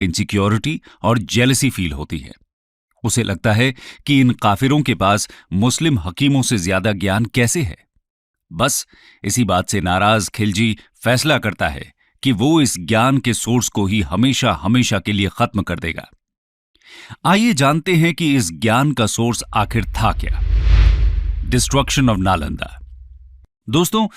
Insecurity और jealousy feel होती है। उसे लगता है कि इन काफिरों के पास मुस्लिम हकीमों से ज्यादा ज्ञान कैसे है। बस इसी बात से नाराज खिलजी फैसला करता है कि वो इस ज्ञान के सोर्स को ही हमेशा हमेशा के लिए खत्म कर देगा। आइए जानते हैं कि इस ज्ञान का सोर्स आखिर था क्या। Destruction of Nalanda. दोस्तों,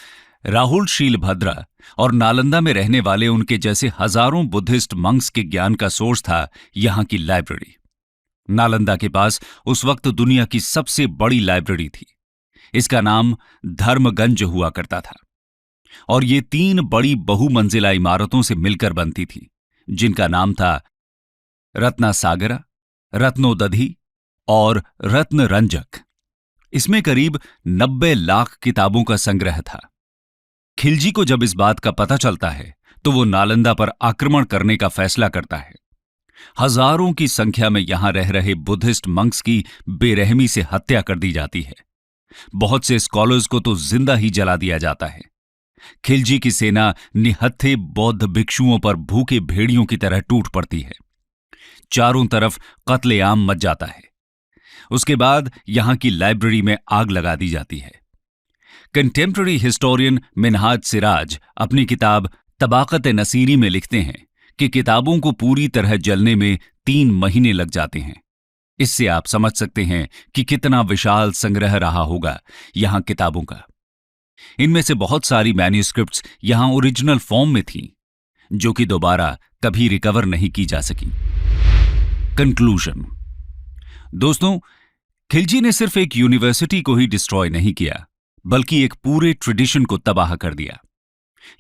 राहुल शीलभद्रा और नालंदा में रहने वाले उनके जैसे हजारों बुद्धिस्ट मंक्स के ज्ञान का सोर्स था यहां की लाइब्रेरी। नालंदा के पास उस वक्त दुनिया की सबसे बड़ी लाइब्रेरी थी। इसका नाम धर्मगंज हुआ करता था और ये 3 बड़ी बहुमंजिला इमारतों से मिलकर बनती थी, जिनका नाम था रत्नासागरा, रत्नोदधि और रत्नरंजक। इसमें करीब 90 लाख किताबों का संग्रह था। खिलजी को जब इस बात का पता चलता है तो वो नालंदा पर आक्रमण करने का फैसला करता है। हजारों की संख्या में यहां रह रहे बुद्धिस्ट मंक्स की बेरहमी से हत्या कर दी जाती है। बहुत से स्कॉलर्स को तो जिंदा ही जला दिया जाता है। खिलजी की सेना निहत्थे बौद्ध भिक्षुओं पर भूखे भेड़ियों की तरह टूट पड़ती है। चारों तरफ कत्लेआम मच जाता है। उसके बाद यहां की लाइब्रेरी में आग लगा दी जाती है। कंटेम्पररी हिस्टोरियन मिनहाज सिराज अपनी किताब तबाकत नसीरी में लिखते हैं कि किताबों को पूरी तरह जलने में 3 महीने लग जाते हैं। इससे आप समझ सकते हैं कि कितना विशाल संग्रह रहा होगा यहां किताबों का। इनमें से बहुत सारी मैन्युस्क्रिप्ट्स यहां ओरिजिनल फॉर्म में थीं, जो कि दोबारा कभी रिकवर नहीं की जा सकी। कंक्लूजन। दोस्तों, खिलजी ने सिर्फ एक यूनिवर्सिटी को ही डिस्ट्रॉय नहीं किया, बल्कि एक पूरे ट्रेडिशन को तबाह कर दिया।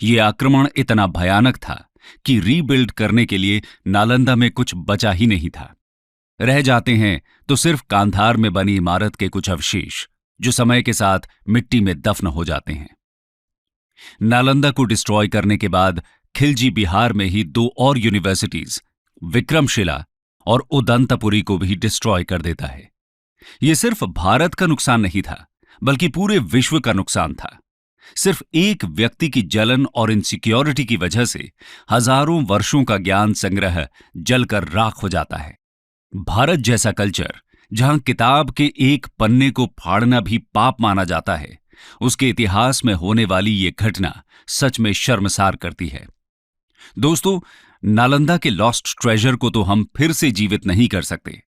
यह आक्रमण इतना भयानक था कि रीबिल्ड करने के लिए नालंदा में कुछ बचा ही नहीं था। रह जाते हैं तो सिर्फ कांधार में बनी इमारत के कुछ अवशेष, जो समय के साथ मिट्टी में दफन हो जाते हैं। नालंदा को डिस्ट्रॉय करने के बाद खिलजी बिहार में ही 2 और यूनिवर्सिटीज, विक्रमशिला और उदंतपुरी को भी डिस्ट्रॉय कर देता है। यह सिर्फ भारत का नुकसान नहीं था, बल्कि पूरे विश्व का नुकसान था। सिर्फ एक व्यक्ति की जलन और इनसिक्योरिटी की वजह से हजारों वर्षों का ज्ञान संग्रह जलकर राख हो जाता है। भारत जैसा कल्चर, जहां किताब के एक पन्ने को फाड़ना भी पाप माना जाता है, उसके इतिहास में होने वाली ये घटना सच में शर्मसार करती है। दोस्तों, नालंदा के लॉस्ट ट्रेजर को तो हम फिर से जीवित नहीं कर सकते,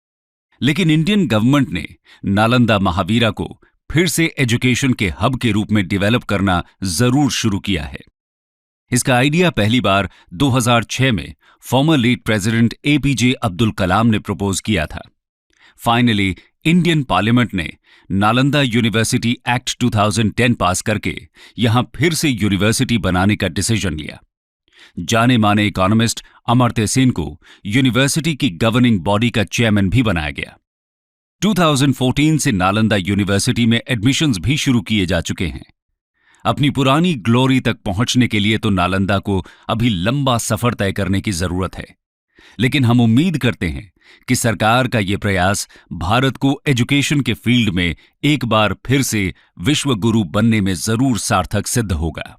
लेकिन इंडियन गवर्नमेंट ने नालंदा महावीरा को फिर से एजुकेशन के हब के रूप में डेवलप करना जरूर शुरू किया है। इसका आइडिया पहली बार 2006 में former late president APJ Abdul Kalam ने प्रपोज किया था। फाइनली इंडियन पार्लियामेंट ने नालंदा यूनिवर्सिटी एक्ट 2010 पास करके यहां फिर से यूनिवर्सिटी बनाने का डिसीजन लिया। जाने माने इकोनॉमिस्ट अमर्त्य सेन को यूनिवर्सिटी की गवर्निंग बॉडी का चेयरमैन भी बनाया गया। 2014 से नालंदा यूनिवर्सिटी में एडमिशन्स भी शुरू किए जा चुके हैं। अपनी पुरानी ग्लोरी तक पहुंचने के लिए तो नालंदा को अभी लंबा सफर तय करने की जरूरत है, लेकिन हम उम्मीद करते हैं कि सरकार का यह प्रयास भारत को एजुकेशन के फील्ड में एक बार फिर से विश्व गुरु बनने में जरूर सार्थक सिद्ध होगा।